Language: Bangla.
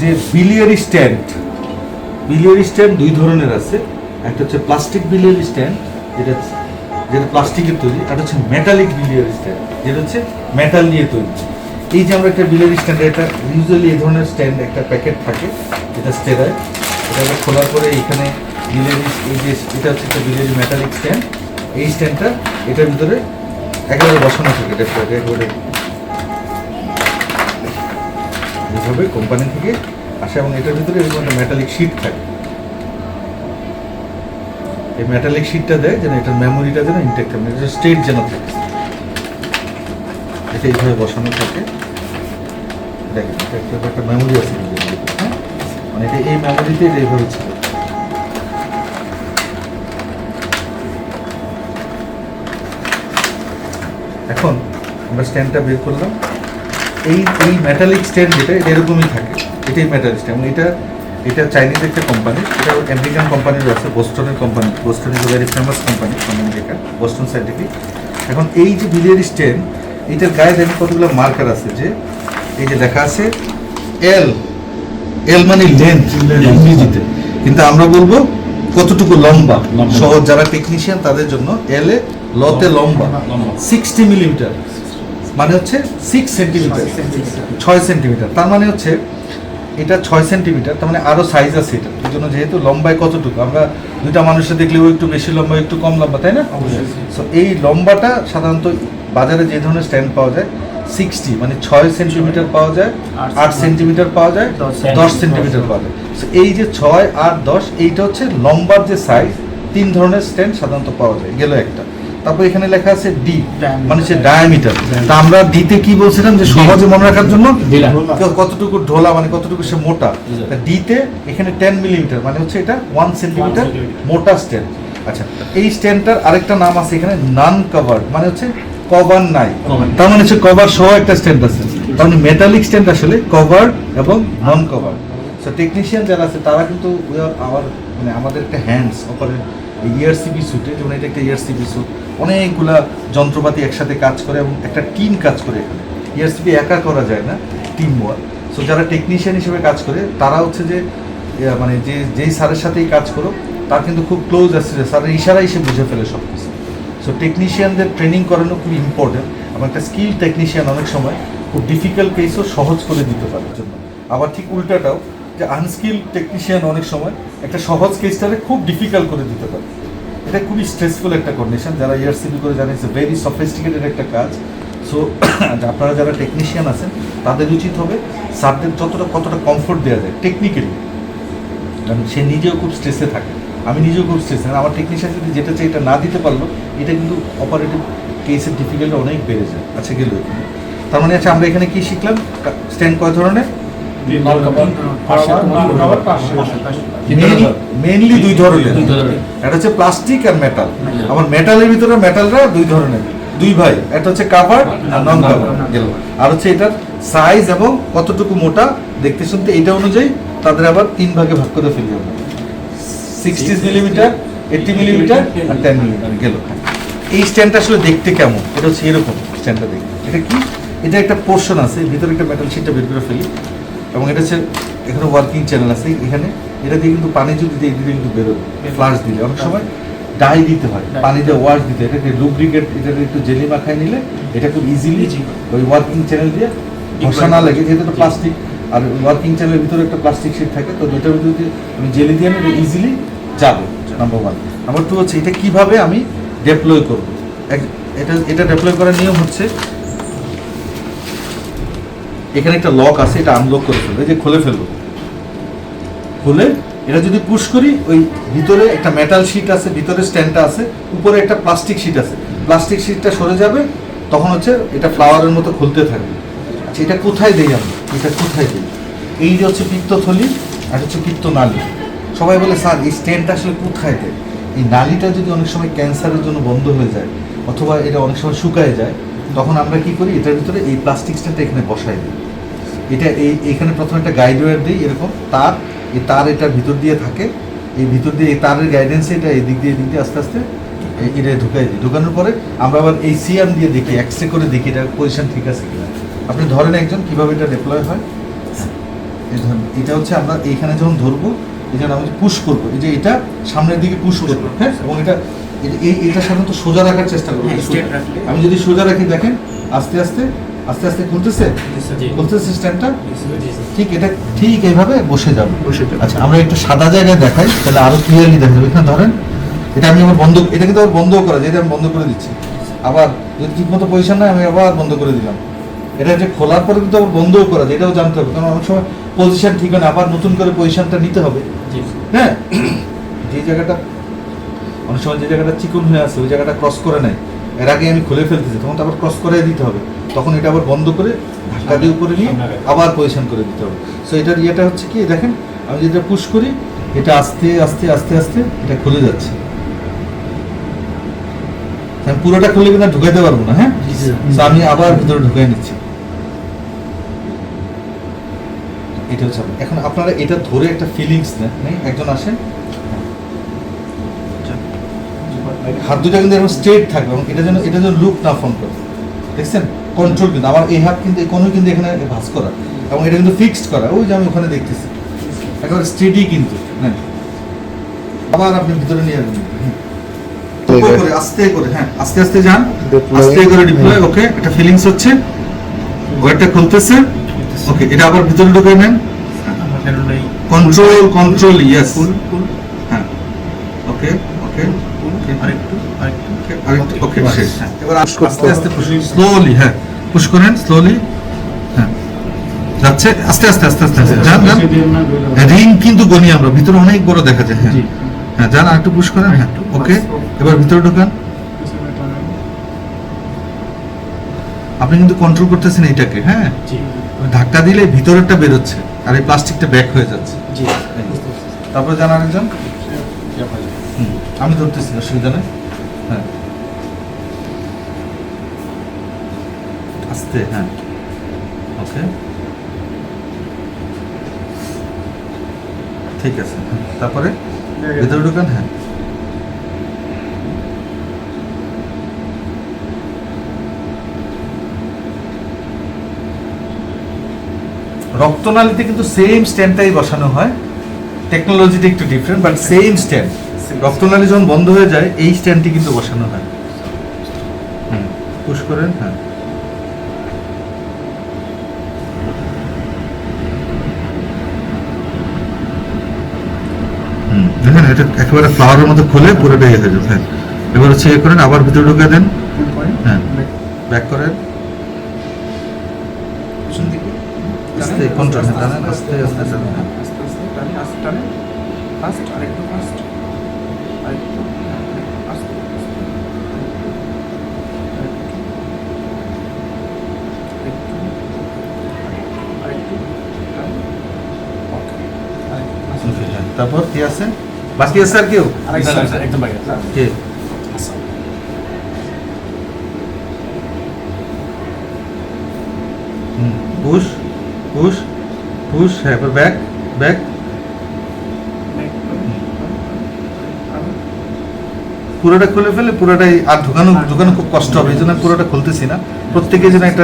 যে বিলিয়ারি স্ট্যান্ড দুই ধরনের আছে। একটা হচ্ছে প্লাস্টিক বিলিয়ারি স্ট্যান্ড, যেটা প্লাস্টিকের তৈরি, আর হচ্ছে মেটালিক বিলিয়ারি স্ট্যান্ড, যেটা হচ্ছে মেটাল দিয়ে তৈরি। এই যে আমরা একটা বিলিয়ারি স্ট্যান্ডে একটা ইউজুয়ালি এই ধরনের স্ট্যান্ড একটা প্যাকেট থাকে, যেটা স্টেরাইল। এটাকে খোলার পরে এখানে বিলিয়ারি, এই যে এটা হচ্ছে একটা বিলিয়ারি মেটালিক স্ট্যান্ড। এই স্ট্যান্ডটা এটার ভিতরে একেবারে বসানো থাকে, এটা একেবারে এভাবে কোম্পানি থেকে আসে, এবং এটার ভিতরে এরকম একটা মেটালিক শিট থাকে। এই মেটালিক শিটটা দেয় যেন এটার মেমোরিটা যেন ইনটেক্ট থাকে, এটা স্টেট যেন থাকে। এটা এইভাবে বসানো থাকে, দেখেন একটা মেমোরি আছে, হ্যাঁ, মানে এটা এই মেমোরিতে এটা এইভাবে ছিল। এখন আমরা স্ট্যান্ডটা বের করলাম। এই মেটালিক স্ট্যান্ড যেটা, এটা এরকমই থাকে, এটাই মেটালিক স্ট্যান্ড। এটা চাইনিজ একটা কোম্পানি, এটা আমেরিকান কোম্পানিরও আছে, বোস্টনের company. Boston is very famous company from America, Boston scientific. এখন এই যে বিলিয়ারি স্ট্যান্ড, এটার গায়ে দেখেন কতগুলো মার্কার আছে, যে এই যে লেখা আছে এল মানে লেন্থ ইংরেজিতে, কিন্তু আমরা বলবো কতটুকু লম্বা। সহজ যারা টেকনিশিয়ান তাদের জন্য এল এ লতে লম্বা 60 মিলিমিটার, মানে হচ্ছে 6 সেন্টিমিটার, 6 সেন্টিমিটার। তার মানে হচ্ছে এটা 6 সেন্টিমিটার, তার মানে আরো সাইজ আছে এটা। এই জন্য যেহেতু লম্বায় কতটুকু, আমরা দুইটা মানুষের দেখলে ও একটু বেশি লম্বা একটু কম লম্বা, তাই না? সো এই লম্বাটা সাধারণত বাজারে যে ধরনের স্ট্যান্ড পাওয়া যায় 60, মানে 6 সেন্টিমিটার পাওয়া যায়, 8 সেন্টিমিটার পাওয়া যায়, 10 সেন্টিমিটার পাওয়া যায়। সো এই যে 6, 8, 10, এইটা হচ্ছে লম্বার যে সাইজ। 3 ধরনের স্ট্যান্ড সাধারণত পাওয়া যায়, গেল একটা। তারপর এখানে লেখা আছে ডি, মানে হচ্ছে ডায়ামিটার। তা আমরা ডিতে কি বলছিলাম, যে সহজে মনে রাখার জন্য কতটুকু ঢোলা, মানে কতটুকু সে মোটা। ডিতে এখানে 10 মিলিমিটার, মানে হচ্ছে এটা 1 সেন্টিমিটার মোটা স্ট্যান্ড। আচ্ছা, এই স্ট্যান্ডটার আরেকটা নাম আছে এখানে, নন কভার্ড, মানে হচ্ছে কভার নাই। তার মানে হচ্ছে কভার সহ একটা স্ট্যান্ড আছে। তার মানে মেটালিক স্ট্যান্ড আসলে কভার্ড এবং নন কভার। সো টেকনিশিয়ান যারা আছে তারা কিন্তু মানে আমাদের একটা হ্যান্ডস অপারেট ইআরসিবি স্যুটে, যেমন এটা একটা ইআরসিবি স্যুট, অনেকগুলা যন্ত্রপাতি একসাথে কাজ করে এবং একটা টিম কাজ করে। এখানে ইআরসিবি একা করা যায় না, টিম ওয়ার্ক। সো যারা টেকনিশিয়ান হিসেবে কাজ করে তারা হচ্ছে যে মানে যেই স্যারের সাথেই কাজ করো তার কিন্তু খুব ক্লোজ আসছে, স্যারের ইশারাই সে বুঝে ফেলে সব কিছু। সো টেকনিশিয়ানদের ট্রেনিং করানো খুব ইম্পর্টেন্ট, এবং একটা স্কিল টেকনিশিয়ান অনেক সময় খুব ডিফিকাল্ট কেসও সহজ করে দিতে পারে জন্য। আবার ঠিক উল্টাটাও, যে আনস্কিল টেকনিশিয়ান অনেক সময় একটা সহজ কেসটাকে খুব ডিফিকাল্ট করে দিতে পারে। এটা খুবই স্ট্রেসফুল একটা কন্ডিশন। যারা ইআরসিবি করে জানেন, ইটস ভেরি সফিস্টিকেটেড একটা কাজ। সো আপনারা যারা টেকনিশিয়ান আছেন তাদের উচিত হবে স্যারদের কতটা কমফোর্ট দেওয়া যায় টেকনিক্যালি, কারণ সে নিজেও খুব স্ট্রেসে থাকে, আমি নিজেও খুব স্ট্রেসে। আমার টেকনিশিয়ান যদি যেটা চাই এটা না দিতে পারলো, এটা কিন্তু অপারেটিভ কেসের ডিফিকাল্টি অনেক বেড়ে যায়। আচ্ছা, গেল এখানে। তার মানে আমরা এখানে কি শিখলাম, স্ট্যান্ড কয় ধরনের? মেইনলি 2 ধরনের, একটা হচ্ছে প্লাস্টিক আর মেটাল। আবার মেটালের ভিতরে মেটালরা 2 ধরনের, 2 ভাই, একটা হচ্ছে কাভার আর নন কাভার। গেল। আর হচ্ছে এটার সাইজ এবং কতটুকু মোটা দেখতে শুনতে এইটা অনুযায়ী তাদের আবার 3 ভাগে ভাগ করে ফেলি আমরা, 60 মিলিমিটার, 80 মিলিমিটার আর 10 মিলিমিটার। গেল। এই স্ট্যান্ডটা আসলে দেখতে কেমন, এটা হচ্ছে এরকম স্ট্যান্ডটা দেখতে। এটা কি, এটা একটা পোর্শন আছে, ভিতরে একটা মেটাল শিটটা বের করে ফেলি, এবং এটা হচ্ছে এখানে ওয়ার্কিং চ্যানেল আছে এখানে। এটা দিয়ে কিন্তু পানি যদি দিয়ে দিলে কিন্তু বেরোবে, ফ্লাশ দিলে অনেক সময় ডাই দিতে হয়, পানি দিয়ে ওয়াশ দিতে, এটাকে লুব্রিকেট, এটাকে একটু জেলি মাখায় নিলে এটা খুব ইজিলি ওই ওয়ার্কিং চ্যানেল দিয়ে ঘষা না লাগে, যেহেতু এটা প্লাস্টিক। আর ওয়ার্কিং চ্যানেলের ভিতরে একটা প্লাস্টিক শিট থাকে, তো দুইটার ভিতরে যদি আমি জেলি দিয়ে নিলে ইজিলি যাবে, নাম্বার 1। নাম্বার 2 হচ্ছে এটা কিভাবে আমি ডেপ্লয় করব। এটা ডেপ্লয় করার নিয়ম হচ্ছে, এখানে একটা লক আছে, এটা আনলক করে ফেলবো, এই যে খুলে ফেলবো, খুলে এটা যদি পুশ করি, ওই ভিতরে একটা মেটাল শিট আছে, ভিতরে স্ট্যান্ডটা আছে, উপরে একটা প্লাস্টিক শিট আছে, প্লাস্টিক শিটটা সরে যাবে, তখন হচ্ছে এটা ফ্লাওয়ারের মতো খুলতে থাকবে। আচ্ছা, এটা কোথায় দেই আমি, এটা কোথায় দিই? এই যে হচ্ছে পিত্তথলি আর হচ্ছে পিত্তনালী। সবাই বলে স্যার এই স্ট্যান্ডটা আসলে কোথায় দেয়? এই নালীটা যদি অনেক সময় ক্যান্সারের জন্য বন্ধ হয়ে যায়, অথবা এটা অনেক সময় শুকায় যায়, তখন আমরা কি করি, এটার ভিতরে এই প্লাস্টিক স্ট্যান্ডটা এখানে বসাই দিই। এটা এইখানে প্রথমে একটা গাইড ওয়্যার দিই, এরকম তার, এই তার এটার ভিতর দিয়ে থাকে, এই ভিতর দিয়ে এই তারের গাইডেন্সে এটা এদিক দিয়ে আস্তে আস্তে এটা ঢুকাই দিই। ঢুকানোর পরে আমরা আবার এই সিএম দিয়ে দেখি, এক্সরে করে দেখি এটা পজিশন ঠিক আছে কিনা। আপনি ধরেন একজন, কিভাবে এটা ডিপ্লয় হয়, এই ধরুন এটা হচ্ছে আমরা এইখানে যখন ধরবো এই জন্য আমি পুশ করবো, এই যে এটা সামনের দিকে পুশ করবো, হ্যাঁ, এবং এটা সাধারণত সোজা রাখার চেষ্টা করবো। আমি যদি সোজা রাখি দেখেন আস্তে আস্তে আস্তে আস্তে খুলতেছে স্ট্যান্ডটা, ঠিক এটা ঠিক এইভাবে বসে যাবে। আচ্ছা আমরা একটু সাদা জায়গায় দেখাই তাহলে আরো ক্লিয়ারলি দেখা যাবে। এখানে ধরেন এটা আমি আবার বন্ধ, এটা কিন্তু আবার বন্ধ করা, যেটা আমি বন্ধ করে দিচ্ছি, আবার যদি ঠিক মতো পজিশন নাই আমি আবার বন্ধ করে দিলাম। এটা যে খোলার পরে কিন্তু আবার বন্ধও করা যায়, এটাও জানতে হবে, কারণ অনেক সময় পজিশন ঠিক হয় না, আবার নতুন করে পজিশনটা নিতে হবে। হ্যাঁ, যে জায়গাটা অনেক সময় যে জায়গাটা চিকন হয়ে আছে ওই জায়গাটা ক্রস করে নেয়, এর আগে আমি খুলে ফেলতেছি, তখন তো আবার ক্রস করে দিতে হবে, তখন এটা আবার বন্ধ করে ধাক্কা দিয়ে উপরে নিয়ে আবার পজিশন করে দিতে হবে। সো এটার ইয়েটা হচ্ছে কি, দেখেন আমি যেটা পুশ করি এটা আস্তে আস্তে আস্তে আস্তে এটা খুলে যাচ্ছে। আমি পুরোটা খুলে কিন্তু ঢুকাইতে পারবো না, হ্যাঁ, তো আমি আবার ভিতরে ঢুকাই নিচ্ছি। এটা হচ্ছে এখন আপনারা এটা ধরে একটা ফিলিংস নেন, একজন আসেন, হাত দুটা কিন্তু এরকম স্ট্রেট থাকবে এবং এটা যেন লুক না ফর্ম করে, দেখছেন কন্ট্রোল, কিন্তু আমার এই হাত কিন্তু কোনো কিন্তু এখানে ভাঁজ করা এবং এটা কিন্তু ফিক্সড করা, ওই যে আমি ওখানে দেখতেছি একেবারে স্টেডি কিন্তু। হ্যাঁ, আবার আপনি ভিতরে নিয়ে আসবেন করে আস্তে করে, হ্যাঁ আস্তে আস্তে যান, আস্তে করে ডিপ্লয়। ওকে, এটা ফিলিংস হচ্ছে, ওয়েটটা খুলতেছে। ওকে, এটা আবার ভিতরে ঢুকে নেন, কন্ট্রোল কন্ট্রোল, ইয়েস, হ্যাঁ, ওকে ওকে আরেকটু ওকে শেষ। এবার আস্তে আস্তে স্লোলি, হ্যাঁ পুশ করেন স্লোলি, হ্যাঁ যাচ্ছে আস্তে আস্তে আস্তে আস্তে যান যান। রিং কিন্তু গনি আমরা, ভিতরে অনেক বড় দেখা যায়। হ্যাঁ হ্যাঁ যান, আর একটু পুশ করেন, হ্যাঁ ওকে, এবার ভিতরে ঢোকান। আপনি কিন্তু কন্ট্রোল করতেছেন এটাকে, হ্যাঁ ধাক্কা দিলে ভিতরেরটা বেরোচ্ছে আর এই প্লাস্টিকটা ব্যাক হয়ে যাচ্ছে। তারপরে জান আরেকজন, আমি ধরতেছি, অসুবিধা নেই, হ্যাঁ আস্তে, হ্যাঁ ওকে ঠিক আছে। তারপরে ভিতরে ঢুকান, হ্যাঁ রক্তনালীতে কিন্তু সেম স্ট্যান্ডটাই বসানো হয়, টেকনোলজিটা একটু ডিফারেন্ট, বাট সেম স্ট্যান্ড। রক্তনালী যখন বন্ধ হয়ে যায় এই স্ট্যান্ডটি কিন্তু বসানো হয়। পুশ করেন, হ্যাঁ দেখেন এটা একেবারে ফ্লাওয়ারের মতো খুলে পুরোটা ইয়ে হয়ে যাবে। হ্যাঁ এবার হচ্ছে ইয়ে করেন, আবার ভিতরে ঢুকে দেন, হ্যাঁ ব্যাক করেন, আস্তে কন্ট্রোল, টানেন আস্তে আস্তে টানেন, আস্তে আস্তে টানেন, আস্তে টানেন, ফাস্ট আরেকটু ফাস্ট, আরেকটু আস্তে আরেকটু ওকে। তারপর কি আছে বাকি? আছে আর কেউ? একদম বাকি কে? পুশ পুশ পুশ, হ্যাঁ এবার ব্যাক ব্যাক, পুরোটা খুলে ফেলে পুরোটাই, আর ঢুকানো খুব কষ্ট হবে, এই জন্য পুরোটা খুলতেছি না, প্রত্যেকে যেন একটা